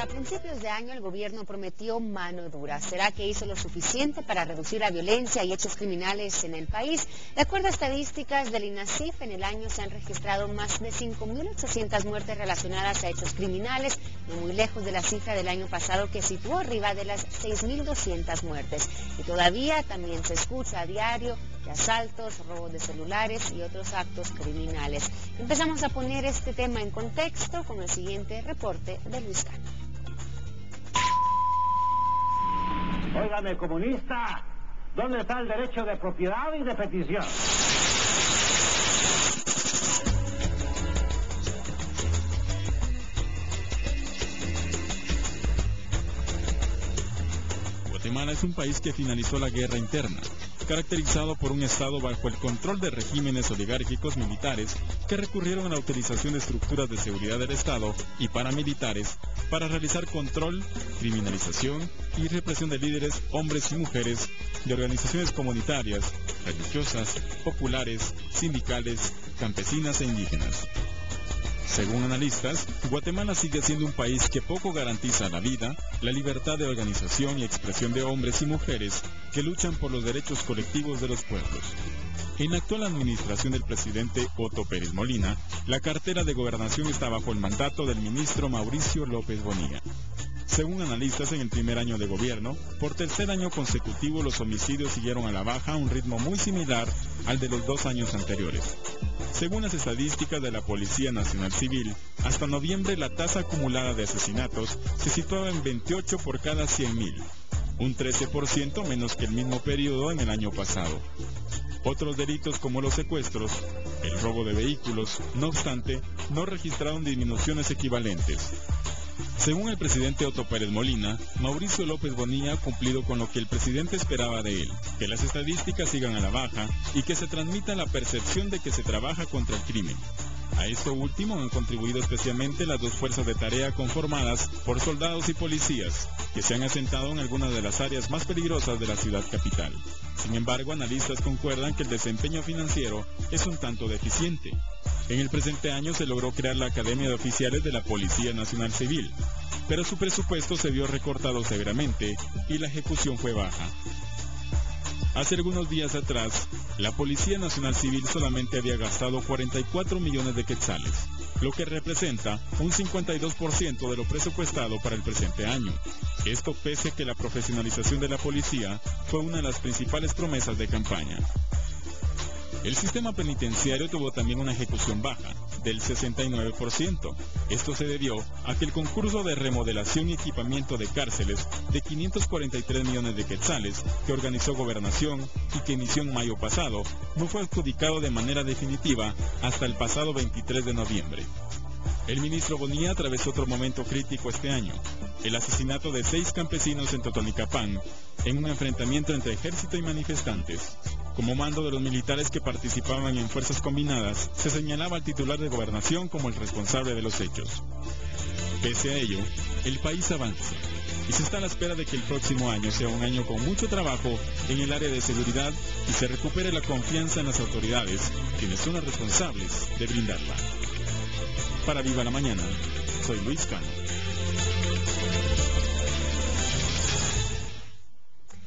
A principios de año el gobierno prometió mano dura. ¿Será que hizo lo suficiente para reducir la violencia y hechos criminales en el país? De acuerdo a estadísticas del INASIF, en el año se han registrado más de 5.800 muertes relacionadas a hechos criminales, no muy lejos de la cifra del año pasado que situó arriba de las 6.200 muertes. Y todavía también se escucha a diario de asaltos, robos de celulares y otros actos criminales. Empezamos a poner este tema en contexto con el siguiente reporte de Luis Cano. Óigame, comunista, ¿dónde está el derecho de propiedad y de petición? Guatemala es un país que finalizó la guerra interna, caracterizado por un Estado bajo el control de regímenes oligárquicos militares que recurrieron a la utilización de estructuras de seguridad del Estado y paramilitares para realizar control, criminalización y represión de líderes, hombres y mujeres, de organizaciones comunitarias, religiosas, populares, sindicales, campesinas e indígenas. Según analistas, Guatemala sigue siendo un país que poco garantiza la vida, la libertad de organización y expresión de hombres y mujeres que luchan por los derechos colectivos de los pueblos. En la actual administración del presidente Otto Pérez Molina, la cartera de gobernación está bajo el mandato del ministro Mauricio López Bonilla. Según analistas, en el primer año de gobierno, por tercer año consecutivo los homicidios siguieron a la baja a un ritmo muy similar al de los 2 años anteriores. Según las estadísticas de la Policía Nacional Civil, hasta noviembre la tasa acumulada de asesinatos se situaba en 28 por cada 100.000, un 13% menos que el mismo periodo en el año pasado. Otros delitos como los secuestros, el robo de vehículos, no obstante, no registraron disminuciones equivalentes. Según el presidente Otto Pérez Molina, Mauricio López Bonilla ha cumplido con lo que el presidente esperaba de él, que las estadísticas sigan a la baja y que se transmita la percepción de que se trabaja contra el crimen. A esto último han contribuido especialmente las 2 fuerzas de tarea conformadas por soldados y policías, que se han asentado en algunas de las áreas más peligrosas de la ciudad capital. Sin embargo, analistas concuerdan que el desempeño financiero es un tanto deficiente. En el presente año se logró crear la Academia de Oficiales de la Policía Nacional Civil, pero su presupuesto se vio recortado severamente y la ejecución fue baja. Hace algunos días atrás, la Policía Nacional Civil solamente había gastado 44 millones de quetzales, lo que representa un 52% de lo presupuestado para el presente año. Esto pese a que la profesionalización de la policía fue una de las principales promesas de campaña. El sistema penitenciario tuvo también una ejecución baja, del 69%. Esto se debió a que el concurso de remodelación y equipamiento de cárceles de 543 millones de quetzales que organizó Gobernación y que inició en mayo pasado, no fue adjudicado de manera definitiva hasta el pasado 23 de noviembre. El ministro Bonilla atravesó otro momento crítico este año, el asesinato de 6 campesinos en Totonicapán, en un enfrentamiento entre ejército y manifestantes. Como mando de los militares que participaban en fuerzas combinadas, se señalaba al titular de Gobernación como el responsable de los hechos. Pese a ello, el país avanza y se está a la espera de que el próximo año sea un año con mucho trabajo en el área de seguridad y se recupere la confianza en las autoridades, quienes son las responsables de brindarla. Para Viva la Mañana, soy Luis Cano.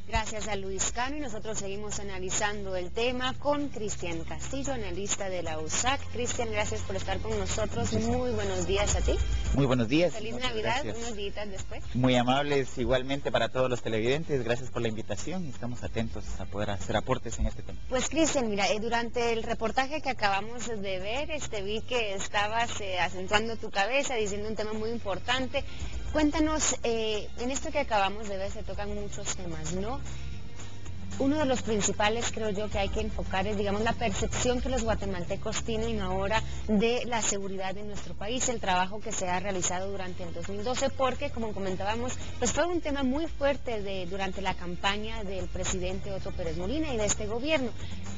Gracias a Luis Cano y nosotros seguimos analizando el tema con Cristian Castillo, analista de la USAC. Cristian, gracias por estar con nosotros. Muy buenos días a ti. Muy buenos días. Feliz Navidad, gracias. Unos días después. Muy amables igualmente para todos los televidentes. Gracias por la invitación y estamos atentos a poder hacer aportes en este tema. Pues Cristian, mira, durante el reportaje que acabamos de ver, vi que estabas acentuando tu cabeza, diciendo un tema muy importante. Cuéntanos, en esto que acabamos de ver se tocan muchos temas, ¿no? Uno de los principales, creo yo, que hay que enfocar es, digamos, la percepción que los guatemaltecos tienen ahora de la seguridad de nuestro país, el trabajo que se ha realizado durante el 2012, porque, como comentábamos, pues fue un tema muy fuerte durante la campaña del presidente Otto Pérez Molina y de este gobierno.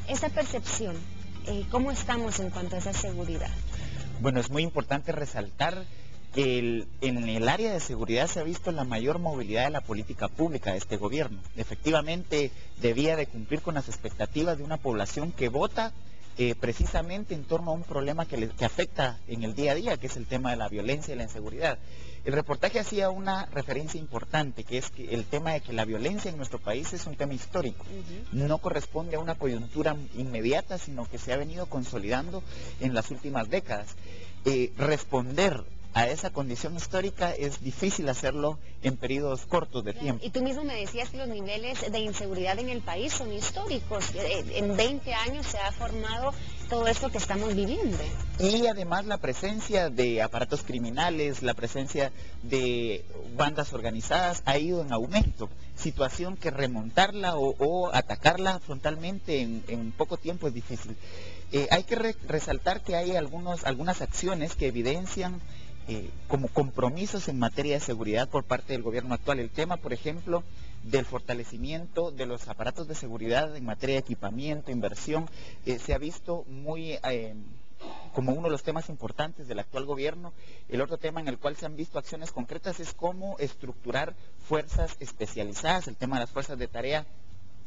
Esa percepción, ¿cómo estamos en cuanto a esa seguridad? Bueno, es muy importante resaltar que en el área de seguridad se ha visto la mayor movilidad de la política pública de este gobierno. Efectivamente, debía de cumplir con las expectativas de una población que vota precisamente en torno a un problema que afecta en el día a día, que es el tema de la violencia y la inseguridad. El reportaje hacía una referencia importante, que es que el tema de que la violencia en nuestro país es un tema histórico. No corresponde a una coyuntura inmediata, sino que se ha venido consolidando en las últimas décadas. Responder a esa condición histórica es difícil hacerlo en periodos cortos de tiempo. Y tú mismo me decías que los niveles de inseguridad en el país son históricos. En 20 años se ha formado todo esto que estamos viviendo. Y además la presencia de aparatos criminales, la presencia de bandas organizadas ha ido en aumento. Situación que remontarla o atacarla frontalmente en poco tiempo es difícil. Hay que resaltar que hay algunas acciones que evidencian como compromisos en materia de seguridad por parte del gobierno actual. El tema, por ejemplo, del fortalecimiento de los aparatos de seguridad en materia de equipamiento, inversión, se ha visto muy como uno de los temas importantes del actual gobierno. El otro tema en el cual se han visto acciones concretas es cómo estructurar fuerzas especializadas. El tema de las fuerzas de tarea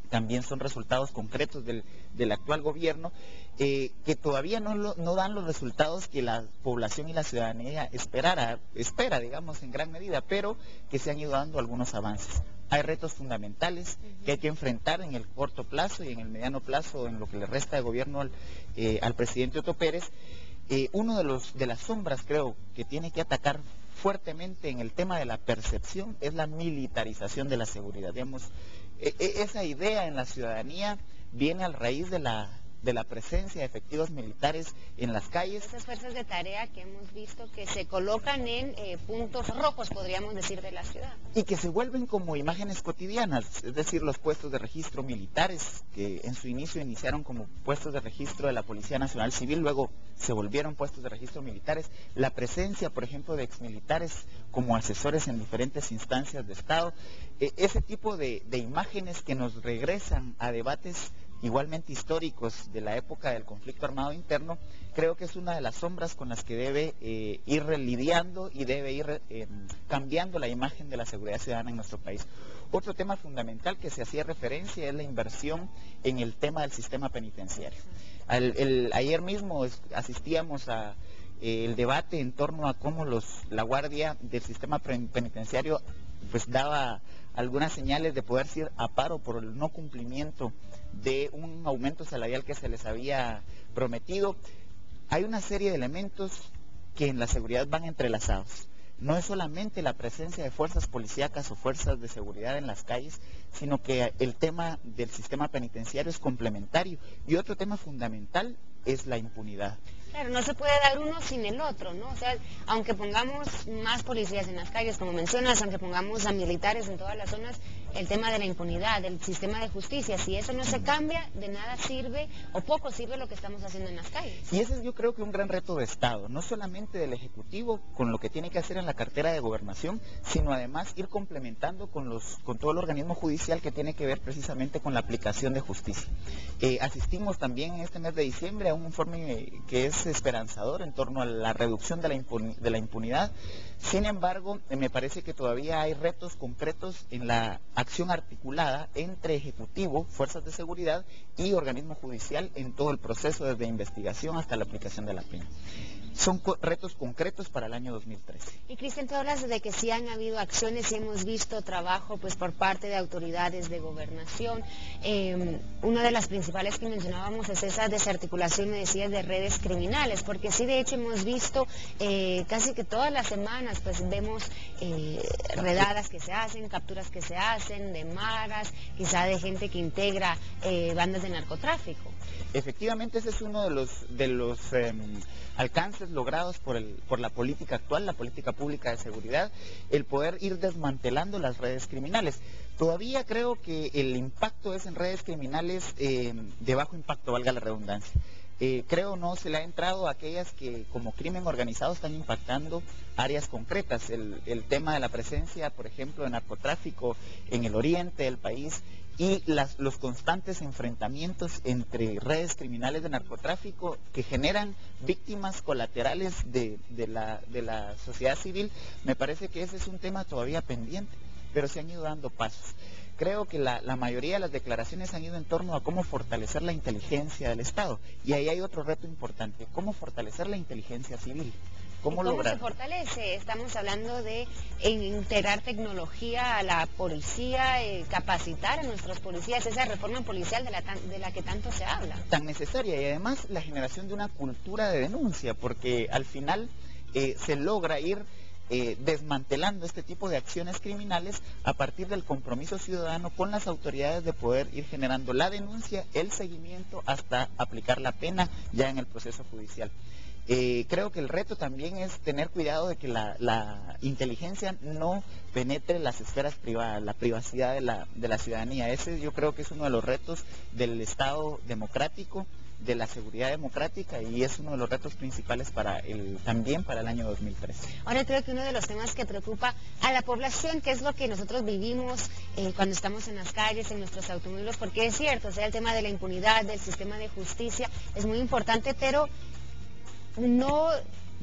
también son resultados concretos del actual gobierno, que todavía no dan los resultados que la población y la ciudadanía espera, digamos, en gran medida, pero que se han ido dando algunos avances. Hay retos fundamentales que hay que enfrentar en el corto plazo y en el mediano plazo, en lo que le resta de gobierno al presidente Otto Pérez. Uno de las sombras, creo, que tiene que atacar fuertemente en el tema de la percepción es la militarización de la seguridad. Digamos, esa idea en la ciudadanía viene a raíz de la presencia de efectivos militares en las calles. Esas fuerzas de tarea que hemos visto que se colocan en puntos rojos, podríamos decir, de la ciudad. Y que se vuelven como imágenes cotidianas, es decir, los puestos de registro militares, que en su inicio iniciaron como puestos de registro de la Policía Nacional Civil, luego se volvieron puestos de registro militares. La presencia, por ejemplo, de exmilitares como asesores en diferentes instancias de Estado. Ese tipo de imágenes que nos regresan a debates igualmente históricos de la época del conflicto armado interno, creo que es una de las sombras con las que debe ir lidiando y debe ir cambiando la imagen de la seguridad ciudadana en nuestro país. Otro tema fundamental que se hacía referencia es la inversión en el tema del sistema penitenciario. Ayer mismo asistíamos a el debate en torno a cómo la guardia del sistema penitenciario pues daba algunas señales de poder ir a paro por el no cumplimiento de un aumento salarial que se les había prometido. Hay una serie de elementos que en la seguridad van entrelazados. No es solamente la presencia de fuerzas policíacas o fuerzas de seguridad en las calles, sino que el tema del sistema penitenciario es complementario. Y otro tema fundamental es la impunidad. Claro, no se puede dar uno sin el otro, ¿no? O sea, aunque pongamos más policías en las calles, como mencionas, aunque pongamos a militares en todas las zonas, el tema de la impunidad, del sistema de justicia, si eso no se cambia, de nada sirve o poco sirve lo que estamos haciendo en las calles. Y ese es, yo creo, que un gran reto de Estado, no solamente del Ejecutivo con lo que tiene que hacer en la cartera de gobernación, sino además ir complementando con todo el organismo judicial que tiene que ver precisamente con la aplicación de justicia. Asistimos también en este mes de diciembre a un informe que es esperanzador en torno a la reducción de la impunidad. Sin embargo, me parece que todavía hay retos concretos en la acción articulada entre Ejecutivo, fuerzas de seguridad y organismo judicial en todo el proceso, desde investigación hasta la aplicación de la pena. Son retos concretos para el año 2013. Y Cristian, tú hablas de que sí han habido acciones y hemos visto trabajo pues por parte de autoridades de gobernación. Una de las principales que mencionábamos es esa desarticulación, me decías, de redes criminales, porque sí, de hecho hemos visto casi que todas las semanas pues vemos redadas que se hacen, capturas que se hacen de maras, quizá de gente que integra bandas de narcotráfico. Efectivamente, ese es uno de los alcances logrados por la política actual, la política pública de seguridad, el poder ir desmantelando las redes criminales. Todavía creo que el impacto es en redes criminales de bajo impacto, valga la redundancia. Creo no se le ha entrado a aquellas que como crimen organizado están impactando áreas concretas. El tema de la presencia, por ejemplo, de narcotráfico en el oriente del país, y los constantes enfrentamientos entre redes criminales de narcotráfico que generan víctimas colaterales de la sociedad civil. Me parece que ese es un tema todavía pendiente, pero se han ido dando pasos. creo que la mayoría de las declaraciones han ido en torno a cómo fortalecer la inteligencia del Estado. Y ahí hay otro reto importante, cómo fortalecer la inteligencia civil. ¿Cómo se fortalece? Estamos hablando de integrar tecnología a la policía, capacitar a nuestros policías, esa reforma policial de la que tanto se habla. Tan necesaria, y además la generación de una cultura de denuncia, porque al final se logra ir desmantelando este tipo de acciones criminales a partir del compromiso ciudadano con las autoridades de poder ir generando la denuncia, el seguimiento, hasta aplicar la pena ya en el proceso judicial. Creo que el reto también es tener cuidado de que la inteligencia no penetre las esferas privadas, la privacidad de la ciudadanía. Ese yo creo que es uno de los retos del Estado democrático, de la seguridad democrática, y es uno de los retos principales también para el año 2013. Ahora creo que uno de los temas que preocupa a la población, que es lo que nosotros vivimos cuando estamos en las calles, en nuestros automóviles, porque es cierto, o sea, el tema de la impunidad, del sistema de justicia, es muy importante, pero no,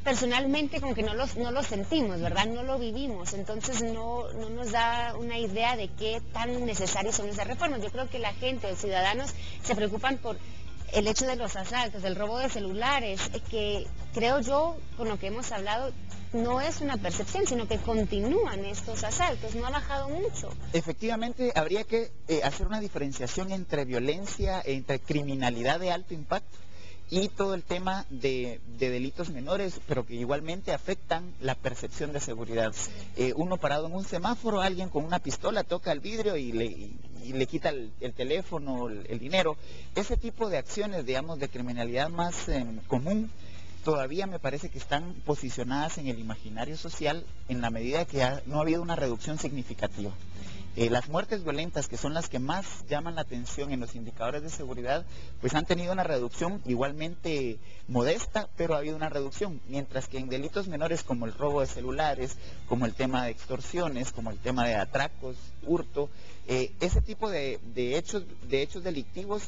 personalmente como que no lo sentimos, ¿verdad? No lo vivimos, entonces no nos da una idea de qué tan necesarias son esas reformas. Yo creo que la gente, los ciudadanos, se preocupan por el hecho de los asaltos, del robo de celulares, que creo yo, con lo que hemos hablado, no es una percepción, sino que continúan estos asaltos, no ha bajado mucho. Efectivamente, habría que hacer una diferenciación entre violencia, entre criminalidad de alto impacto y todo el tema de delitos menores, pero que igualmente afectan la percepción de seguridad. Uno parado en un semáforo, alguien con una pistola toca el vidrio y le quita el teléfono, el dinero. Ese tipo de acciones, digamos, de criminalidad más común, todavía me parece que están posicionadas en el imaginario social en la medida que no ha habido una reducción significativa. Las muertes violentas, que son las que más llaman la atención en los indicadores de seguridad, pues han tenido una reducción igualmente modesta, pero ha habido una reducción, mientras que en delitos menores como el robo de celulares, como el tema de extorsiones, como el tema de atracos, hurto, ese tipo de hechos delictivos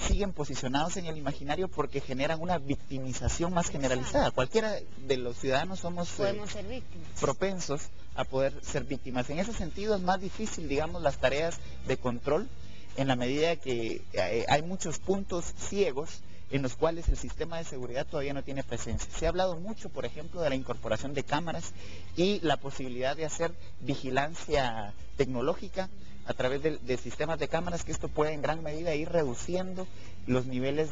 siguen posicionados en el imaginario porque generan una victimización más generalizada. Cualquiera de los ciudadanos podemos ser víctimas, propensos a poder ser víctimas. En ese sentido es más difícil, digamos, las tareas de control, en la medida que hay muchos puntos ciegos en los cuales el sistema de seguridad todavía no tiene presencia. Se ha hablado mucho, por ejemplo, de la incorporación de cámaras y la posibilidad de hacer vigilancia tecnológica a través de sistemas de cámaras, que esto puede en gran medida ir reduciendo los niveles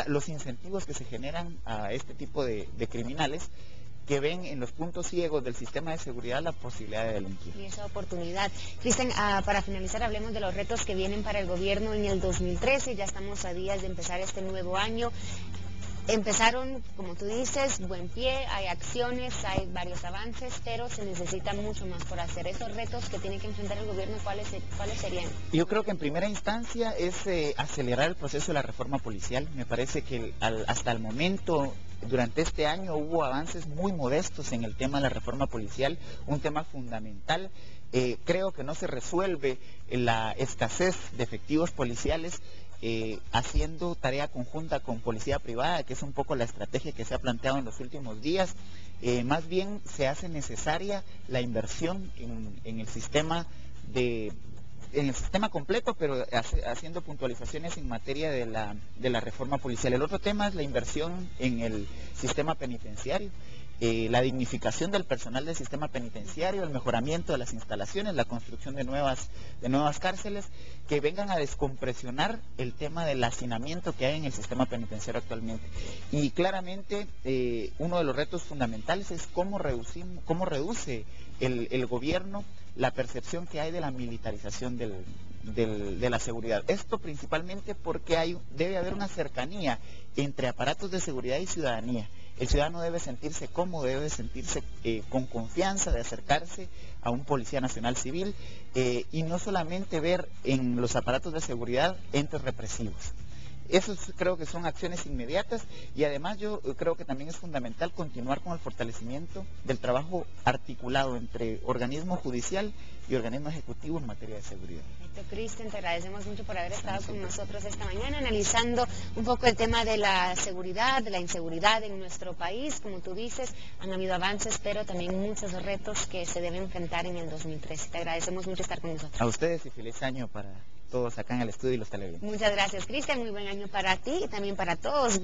los incentivos que se generan a este tipo de criminales, que ven en los puntos ciegos del sistema de seguridad la posibilidad de delinquir. Y esa oportunidad. Cristian, para finalizar, hablemos de los retos que vienen para el gobierno en el 2013, ya estamos a días de empezar este nuevo año. Empezaron, como tú dices, buen pie, hay acciones, hay varios avances, pero se necesita mucho más por hacer. Esos retos que tiene que enfrentar el gobierno, ¿cuáles serían? Yo creo que en primera instancia es acelerar el proceso de la reforma policial. Me parece que hasta el momento, durante este año, hubo avances muy modestos en el tema de la reforma policial, un tema fundamental. Creo que no se resuelve la escasez de efectivos policiales haciendo tarea conjunta con policía privada, que es un poco la estrategia que se ha planteado en los últimos días. Más bien se hace necesaria la inversión en el sistema completo, pero haciendo puntualizaciones en materia de la reforma policial. El otro tema es la inversión en el sistema penitenciario, la dignificación del personal del sistema penitenciario, el mejoramiento de las instalaciones, la construcción de nuevas cárceles que vengan a descompresionar el tema del hacinamiento que hay en el sistema penitenciario actualmente. Y claramente uno de los retos fundamentales es cómo reduce el gobierno la percepción que hay de la militarización de la seguridad. Esto principalmente porque debe haber una cercanía entre aparatos de seguridad y ciudadanía. El ciudadano debe sentirse cómodo, debe sentirse con confianza de acercarse a un policía nacional civil y no solamente ver en los aparatos de seguridad entes represivos. Eso creo que son acciones inmediatas, y además yo creo que también es fundamental continuar con el fortalecimiento del trabajo articulado entre organismo judicial y organismo ejecutivo en materia de seguridad. Perfecto, Cristian, te agradecemos mucho por haber estado con nosotros esta mañana analizando un poco el tema de la seguridad, de la inseguridad en nuestro país. Como tú dices, han habido avances, pero también muchos retos que se deben enfrentar en el 2013. Te agradecemos mucho estar con nosotros. A ustedes y feliz año para todos acá en el estudio y los televidentes. Muchas gracias, Cristian. Muy buen año para ti y también para todos.